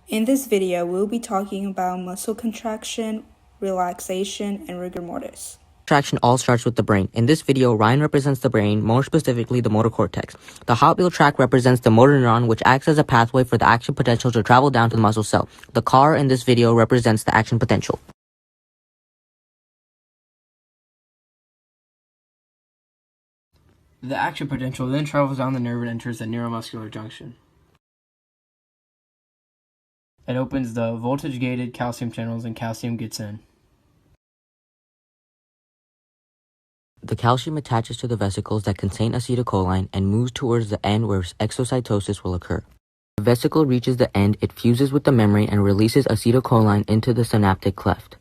In this video, we'll be talking about muscle contraction, relaxation, and rigor mortis. Contraction all starts with the brain. In this video, Ryan represents the brain, more specifically the motor cortex. The hot wheel track represents the motor neuron, which acts as a pathway for the action potential to travel down to the muscle cell. The car in this video represents the action potential. The action potential then travels down the nerve and enters the neuromuscular junction. It opens the voltage-gated calcium channels and calcium gets in. The calcium attaches to the vesicles that contain acetylcholine and moves towards the end where exocytosis will occur. The vesicle reaches the end, it fuses with the membrane and releases acetylcholine into the synaptic cleft.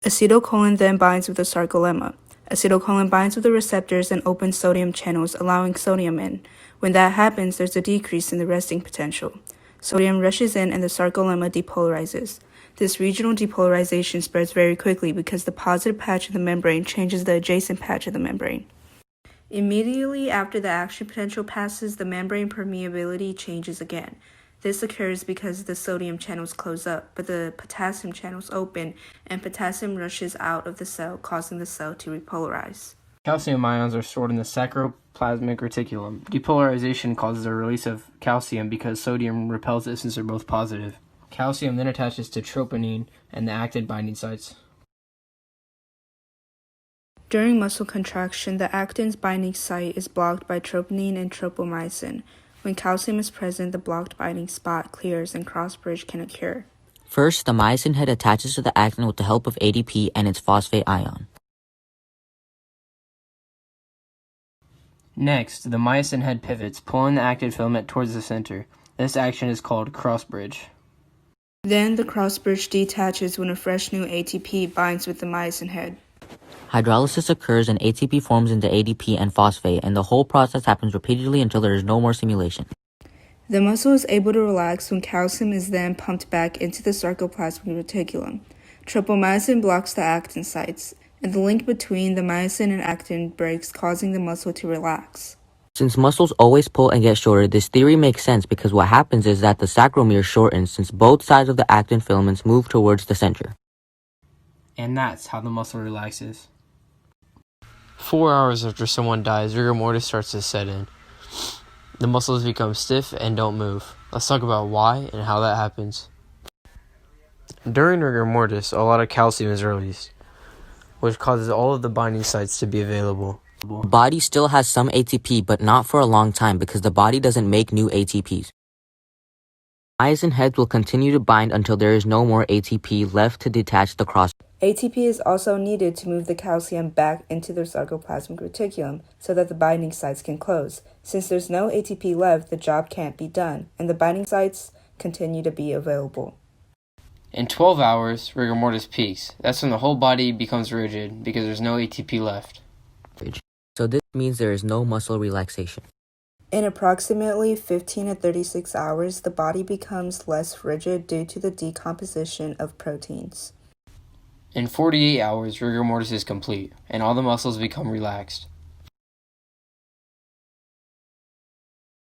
Acetylcholine then binds with the sarcolemma. Acetylcholine binds with the receptors and opens sodium channels, allowing sodium in. When that happens, there's a decrease in the resting potential. Sodium rushes in and the sarcolemma depolarizes. This regional depolarization spreads very quickly because the positive patch of the membrane changes the adjacent patch of the membrane. Immediately after the action potential passes, the membrane permeability changes again. This occurs because the sodium channels close up, but the potassium channels open, and potassium rushes out of the cell, causing the cell to repolarize. Calcium ions are stored in the sacroplasmic reticulum. Depolarization causes a release of calcium because sodium repels it since they're both positive. Calcium then attaches to troponin and the actin binding sites. During muscle contraction, the actin's binding site is blocked by troponin and tropomyosin. When calcium is present, the blocked binding spot clears and cross-bridge can occur. First, the myosin head attaches to the actin with the help of ADP and its phosphate ion. Next, the myosin head pivots, pulling the actin filament towards the center. This action is called cross-bridge. Then the cross-bridge detaches when a fresh new ATP binds with the myosin head. Hydrolysis occurs and ATP forms into ADP and phosphate, and the whole process happens repeatedly until there is no more stimulation. The muscle is able to relax when calcium is then pumped back into the sarcoplasmic reticulum. Tropomyosin blocks the actin sites, and the link between the myosin and actin breaks, causing the muscle to relax. Since muscles always pull and get shorter, this theory makes sense because what happens is that the sarcomere shortens since both sides of the actin filaments move towards the center. And that's how the muscle relaxes. 4 hours after someone dies, rigor mortis starts to set in. The muscles become stiff and don't move. Let's talk about why and how that happens. During rigor mortis, a lot of calcium is released, which causes all of the binding sites to be available. The body still has some ATP, but not for a long time because the body doesn't make new ATPs. Myosin heads will continue to bind until there is no more ATP left to detach the cross. ATP is also needed to move the calcium back into the sarcoplasmic reticulum so that the binding sites can close. Since there's no ATP left, the job can't be done, and the binding sites continue to be available. In 12 hours, rigor mortis peaks. That's when the whole body becomes rigid because there's no ATP left. So this means there is no muscle relaxation. In approximately 15 to 36 hours, the body becomes less rigid due to the decomposition of proteins. In 48 hours, rigor mortis is complete, and all the muscles become relaxed.